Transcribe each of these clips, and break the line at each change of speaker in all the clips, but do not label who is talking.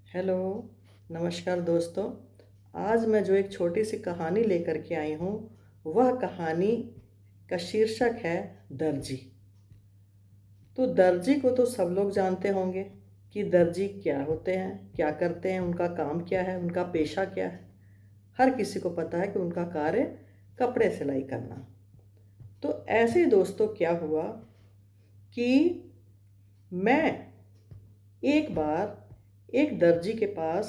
Hello, नमस्कार दोस्तों। आज मैं जो एक छोटी सी कहानी लेकर के आई हूँ, वह कहानी का शीर्षक है दर्जी। तो दर्जी को तो सब लोग जानते होंगे कि दर्जी क्या होते हैं, क्या करते हैं, उनका काम क्या है, उनका पेशा क्या है। हर किसी को पता है कि उनका कार्य कपड़े सिलाई करना। तो ऐसे ही दोस्तों क्या हुआ कि मैं एक बार एक दर्जी के पास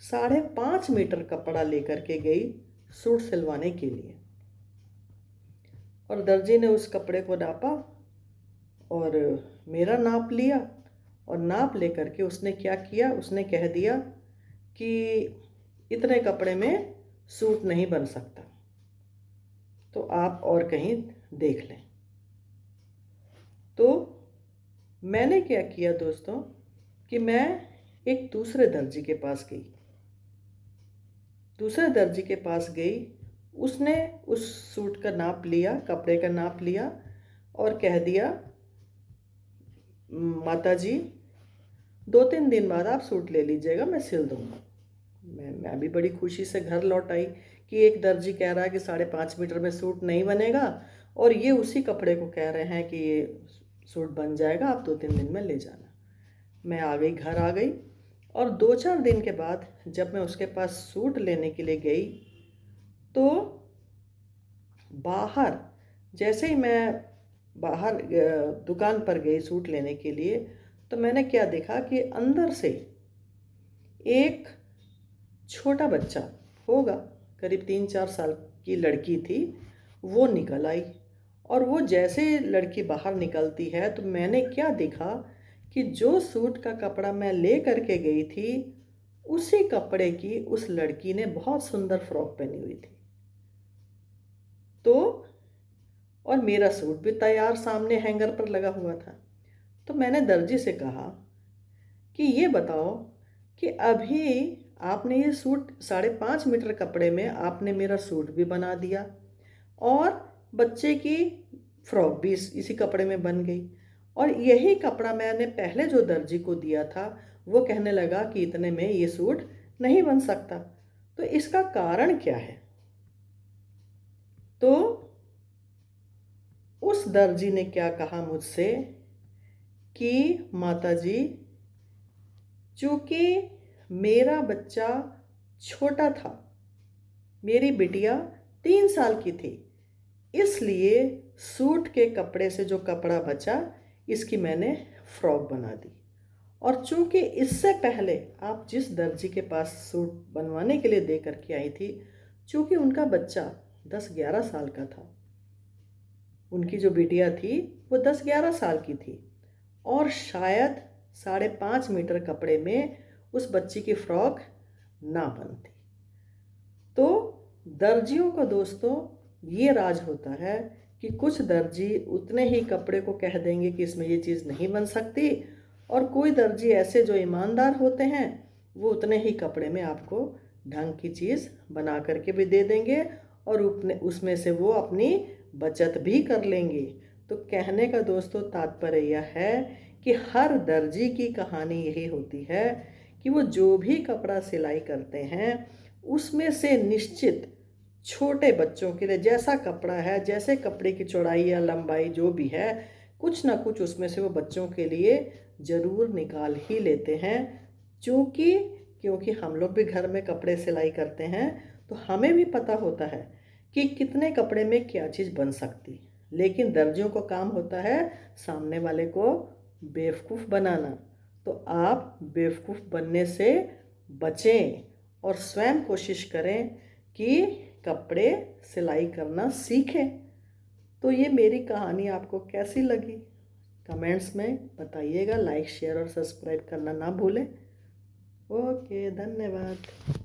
5.5 मीटर कपड़ा लेकर के गई सूट सिलवाने के लिए। और दर्जी ने उस कपड़े को नापा और मेरा नाप लिया। और नाप लेकर के उसने क्या किया, उसने कह दिया कि इतने कपड़े में सूट नहीं बन सकता, तो आप और कहीं देख लें। तो मैंने क्या किया दोस्तों कि मैं एक दूसरे दर्जी के पास गई। दूसरे दर्जी के पास गई, उसने उस सूट का नाप लिया, कपड़े का नाप लिया और कह दिया, माता जी 2-3 दिन बाद आप सूट ले लीजिएगा, मैं सिल दूँगा। मैं भी बड़ी खुशी से घर लौट आई कि एक दर्जी कह रहा है कि 5.5 मीटर में सूट नहीं बनेगा और ये उसी कपड़े को कह रहे हैं कि ये सूट बन जाएगा, आप 2-3 दिन में ले जाना। मैं आ गई, घर आ गई। और 2-4 दिन के बाद जब मैं उसके पास सूट लेने के लिए गई, तो बाहर जैसे ही मैं बाहर दुकान पर गई सूट लेने के लिए, तो मैंने क्या देखा कि अंदर से एक छोटा बच्चा होगा, करीब 3-4 साल की लड़की थी, वो निकल आई। और वो जैसे लड़की बाहर निकलती है तो मैंने क्या देखा कि जो सूट का कपड़ा मैं ले करके गई थी, उसी कपड़े की उस लड़की ने बहुत सुंदर फ्रॉक पहनी हुई थी। तो और मेरा सूट भी तैयार सामने हैंगर पर लगा हुआ था। तो मैंने दर्जी से कहा कि ये बताओ कि अभी आपने ये सूट 5.5 मीटर कपड़े में आपने मेरा सूट भी बना दिया और बच्चे की फ्रॉक भी इसी कपड़े में बन गई, और यही कपड़ा मैंने पहले जो दर्जी को दिया था वो कहने लगा कि इतने में ये सूट नहीं बन सकता। तो इसका कारण क्या है? तो उस दर्जी ने क्या कहा मुझसे कि माता जी, चूँकि मेरा बच्चा छोटा था, मेरी बिटिया 3 साल की थी, इसलिए सूट के कपड़े से जो कपड़ा बचा इसकी मैंने फ्रॉक बना दी। और चूँकि इससे पहले आप जिस दर्जी के पास सूट बनवाने के लिए दे कर के आई थी, चूँकि उनका बच्चा 10-11 साल का था, उनकी जो बिटिया थी वो 10-11 साल की थी, और शायद 5.5 मीटर कपड़े में उस बच्ची की फ्रॉक ना बनती। तो दर्जियों का दोस्तों ये राज होता है कि कुछ दर्जी उतने ही कपड़े को कह देंगे कि इसमें ये चीज़ नहीं बन सकती, और कोई दर्जी ऐसे जो ईमानदार होते हैं वो उतने ही कपड़े में आपको ढंग की चीज़ बना करके भी दे देंगे और अपने उसमें से वो अपनी बचत भी कर लेंगे। तो कहने का दोस्तों तात्पर्य यह है कि हर दर्जी की कहानी यही होती है कि वो जो भी कपड़ा सिलाई करते हैं उसमें से निश्चित छोटे बच्चों के लिए जैसा कपड़ा है, जैसे कपड़े की चौड़ाई या लंबाई जो भी है, कुछ ना कुछ उसमें से वो बच्चों के लिए ज़रूर निकाल ही लेते हैं। क्योंकि क्योंकि हम लोग भी घर में कपड़े सिलाई करते हैं, तो हमें भी पता होता है कि कितने कपड़े में क्या चीज़ बन सकती। लेकिन दर्जियों को काम होता है सामने वाले को बेवकूफ़ बनाना। तो आप बेवकूफ़ बनने से बचें और स्वयं कोशिश करें कि कपड़े सिलाई करना सीखें। तो ये मेरी कहानी आपको कैसी लगी, कमेंट्स में बताइएगा। लाइक, शेयर और सब्सक्राइब करना ना भूलें। ओके, धन्यवाद।